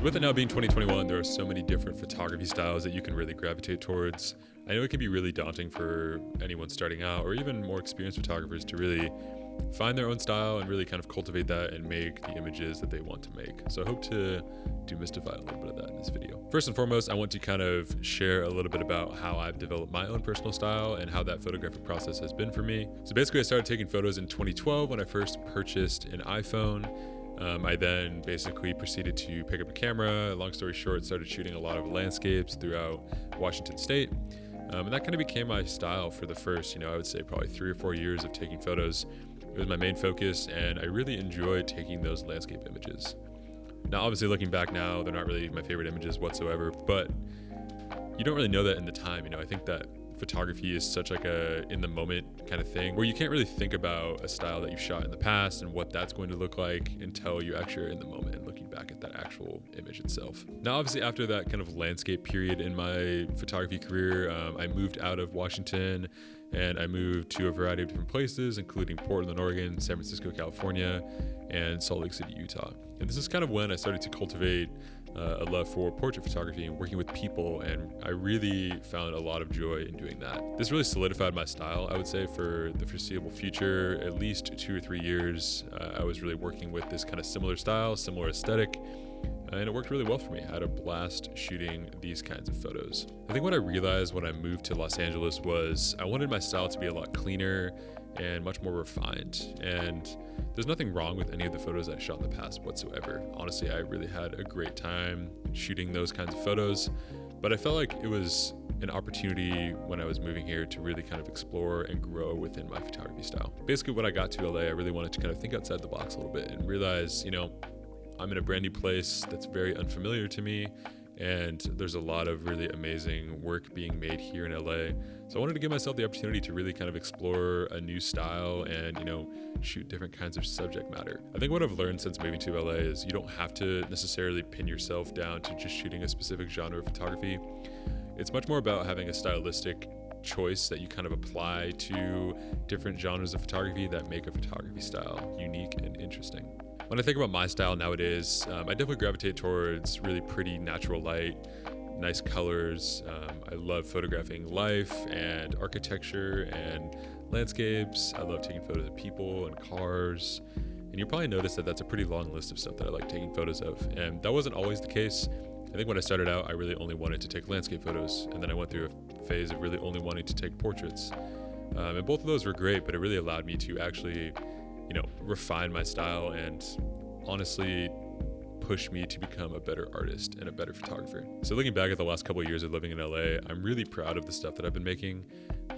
So with it now being 2021, there are so many different photography styles that you can really gravitate towards. I know it can be really daunting for anyone starting out or even more experienced photographers to really find their own style and really kind of cultivate that and make the images that they want to make. So I hope to demystify a little bit of that in this video. First and foremost, I want to kind of share a little bit about how I've developed my own personal style and how that photographic process has been for me. So basically I started taking photos in 2012 when I first purchased an iPhone. I then basically proceeded to pick up a camera. Long story short, started shooting a lot of landscapes throughout Washington State. And that kind of became my style for the first, I would say probably 3 or 4 years of taking photos. It was my main focus, and I really enjoyed taking those landscape images. Now, obviously looking back now, they're not really my favorite images whatsoever, but you don't really know that in the time. I think that photography is such like a in the moment kind of thing where you can't really think about a style that you've shot in the past and what that's going to look like until you actually are in the moment and looking back at that actual image itself. Now, obviously after that kind of landscape period in my photography career, I moved out of Washington and I moved to a variety of different places, including Portland, Oregon, San Francisco, California, and Salt Lake City, Utah. And this is kind of when I started to cultivate a love for portrait photography and working with people, and I really found a lot of joy in doing that. This really solidified my style, I would say, for the foreseeable future. At least 2 or 3 years, I was really working with this kind of similar style, similar aesthetic, and it worked really well for me. I had a blast shooting these kinds of photos. I think what I realized when I moved to Los Angeles was I wanted my style to be a lot cleaner and much more refined. And there's nothing wrong with any of the photos I shot in the past whatsoever. Honestly, I really had a great time shooting those kinds of photos, but I felt like it was an opportunity when I was moving here to really kind of explore and grow within my photography style. Basically, when I got to LA, I really wanted to kind of think outside the box a little bit and realize, I'm in a brand new place that's very unfamiliar to me, and there's a lot of really amazing work being made here in LA. So I wanted to give myself the opportunity to really kind of explore a new style and, shoot different kinds of subject matter. I think what I've learned since moving to LA is you don't have to necessarily pin yourself down to just shooting a specific genre of photography. It's much more about having a stylistic choice that you kind of apply to different genres of photography that make a photography style unique and interesting. When I think about my style nowadays, I definitely gravitate towards really pretty natural light, nice colors. I love photographing life and architecture and landscapes. I love taking photos of people and cars. And you'll probably notice that that's a pretty long list of stuff that I like taking photos of. And that wasn't always the case. I think when I started out, I really only wanted to take landscape photos. And then I went through a phase of really only wanting to take portraits. And both of those were great, but it really allowed me to actually refine my style and honestly push me to become a better artist and a better photographer. So looking back at the last couple of years of living in LA, I'm really proud of the stuff that I've been making.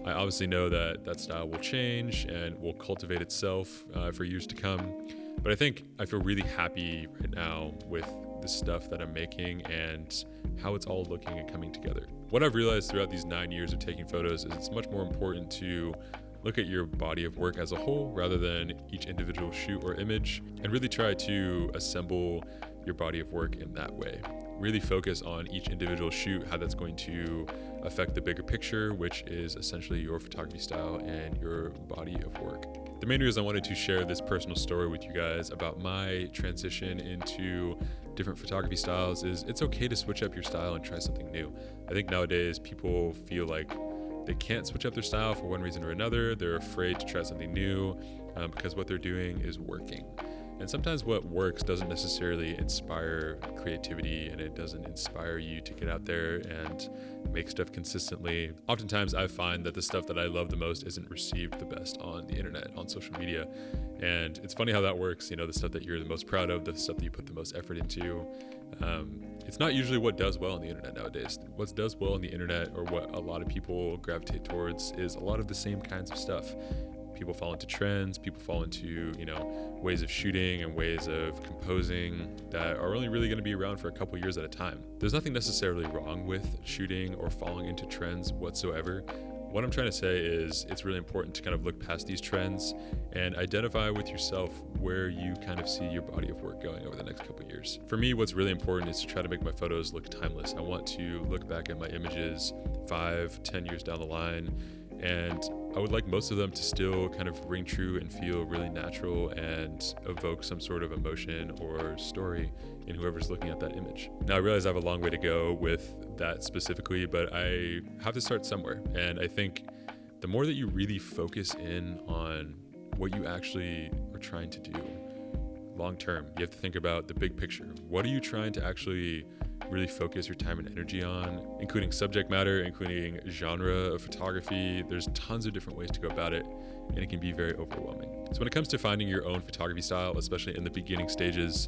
I obviously know that style will change and will cultivate itself for years to come. But I think I feel really happy right now with the stuff that I'm making and how it's all looking and coming together. What I've realized throughout these 9 years of taking photos is it's much more important to look at your body of work as a whole rather than each individual shoot or image, and really try to assemble your body of work in that way. Really focus on each individual shoot, how that's going to affect the bigger picture, which is essentially your photography style and your body of work. The main reason I wanted to share this personal story with you guys about my transition into different photography styles is it's okay to switch up your style and try something new. I think nowadays people feel like they can't switch up their style for one reason or another. They're afraid to try something new because what they're doing is working. And sometimes what works doesn't necessarily inspire creativity, and it doesn't inspire you to get out there and make stuff consistently. Oftentimes I find that the stuff that I love the most isn't received the best on the internet, on social media. And it's funny how that works. The stuff that you're the most proud of, the stuff that you put the most effort into, it's not usually what does well on the internet nowadays. What does well on the internet, or what a lot of people gravitate towards, is a lot of the same kinds of stuff. People fall into trends, people fall into, ways of shooting and ways of composing that are only really going to be around for a couple years at a time. There's nothing necessarily wrong with shooting or falling into trends whatsoever. What I'm trying to say is it's really important to kind of look past these trends and identify with yourself where you kind of see your body of work going over the next couple of years. For me, what's really important is to try to make my photos look timeless. I want to look back at my images 5, 10 years down the line And I would like most of them to still kind of ring true and feel really natural and evoke some sort of emotion or story in whoever's looking at that image. Now, I realize I have a long way to go with that specifically, but I have to start somewhere. And I think the more that you really focus in on what you actually are trying to do long term, you have to think about the big picture. What are you trying to actually really focus your time and energy on, including subject matter, including genre of photography? There's tons of different ways to go about it, and it can be very overwhelming. So when it comes to finding your own photography style, especially in the beginning stages,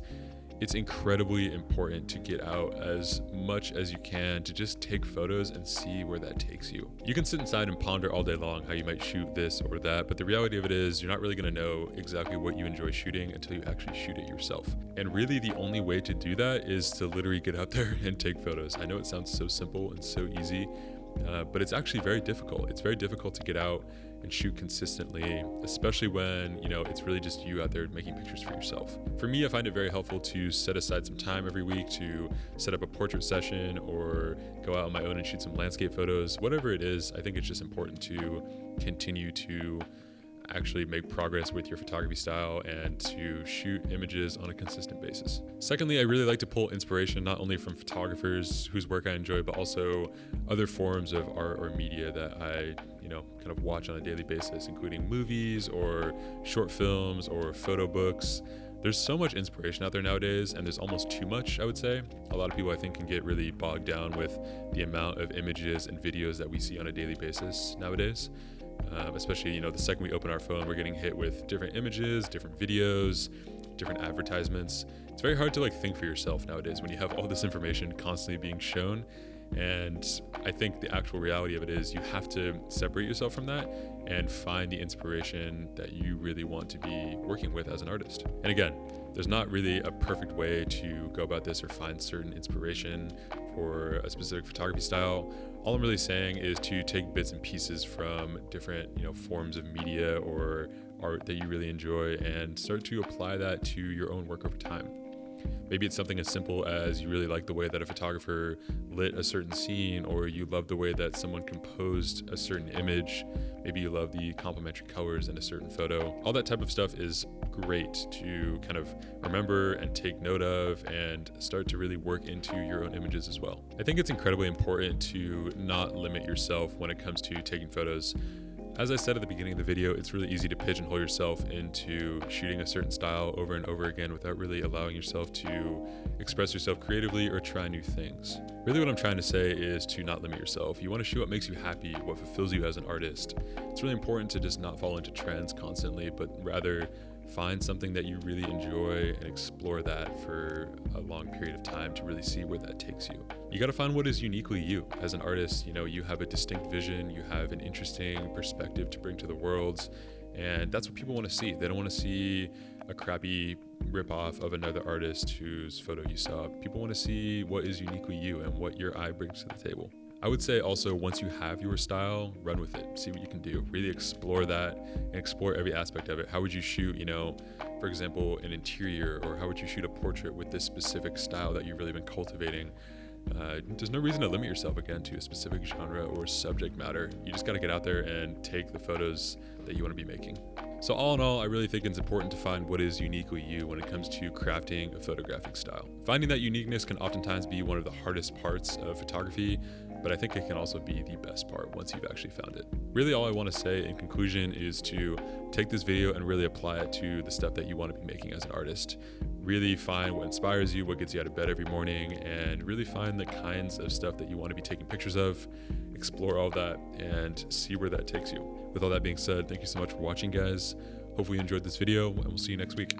it's incredibly important to get out as much as you can to just take photos and see where that takes you. You can sit inside and ponder all day long how you might shoot this or that, but the reality of it is you're not really going to know exactly what you enjoy shooting until you actually shoot it yourself. And really the only way to do that is to literally get out there and take photos. I know it sounds so simple and so easy, but it's actually very difficult. It's very difficult to get out and shoot consistently, especially when, it's really just you out there making pictures for yourself. For me, I find it very helpful to set aside some time every week to set up a portrait session or go out on my own and shoot some landscape photos. Whatever it is, I think it's just important to continue to actually make progress with your photography style and to shoot images on a consistent basis. Secondly, I really like to pull inspiration not only from photographers whose work I enjoy, but also other forms of art or media that I, kind of watch on a daily basis, including movies or short films or photo books. There's so much inspiration out there nowadays, and there's almost too much, I would say. A lot of people, I think, can get really bogged down with the amount of images and videos that we see on a daily basis nowadays. Especially, the second we open our phone, we're getting hit with different images, different videos, different advertisements. It's very hard to think for yourself nowadays when you have all this information constantly being shown. And I think the actual reality of it is you have to separate yourself from that and find the inspiration that you really want to be working with as an artist. And again, there's not really a perfect way to go about this or find certain inspiration for a specific photography style. All I'm really saying is to take bits and pieces from different, forms of media or art that you really enjoy and start to apply that to your own work over time. Maybe it's something as simple as you really like the way that a photographer lit a certain scene, or you love the way that someone composed a certain image. Maybe you love the complementary colors in a certain photo. All that type of stuff is great to kind of remember and take note of and start to really work into your own images as well. I think it's incredibly important to not limit yourself when it comes to taking photos. As I said at the beginning of the video, it's really easy to pigeonhole yourself into shooting a certain style over and over again without really allowing yourself to express yourself creatively or try new things. Really what I'm trying to say is to not limit yourself. You want to shoot what makes you happy, what fulfills you as an artist. It's really important to just not fall into trends constantly, but rather find something that you really enjoy and explore that for a long period of time to really see where that takes you. You got to find what is uniquely you. As an artist, you have a distinct vision, you have an interesting perspective to bring to the world, and that's what people want to see. They don't want to see a crappy ripoff of another artist whose photo you saw. People want to see what is uniquely you and what your eye brings to the table. I would say also, once you have your style, run with it, see what you can do, really explore that and explore every aspect of it. How would you shoot, for example, an interior, or how would you shoot a portrait with this specific style that you've really been cultivating? There's no reason to limit yourself again to a specific genre or subject matter. You just got to get out there and take the photos that you want to be making. So all in all, I really think it's important to find what is uniquely you when it comes to crafting a photographic style. Finding that uniqueness can oftentimes be one of the hardest parts of photography, but I think it can also be the best part once you've actually found it. Really all I want to say in conclusion is to take this video and really apply it to the stuff that you want to be making as an artist. Really find what inspires you, what gets you out of bed every morning, and really find the kinds of stuff that you want to be taking pictures of. Explore all that and see where that takes you. With all that being said, thank you so much for watching, guys. Hopefully you enjoyed this video, and we'll see you next week.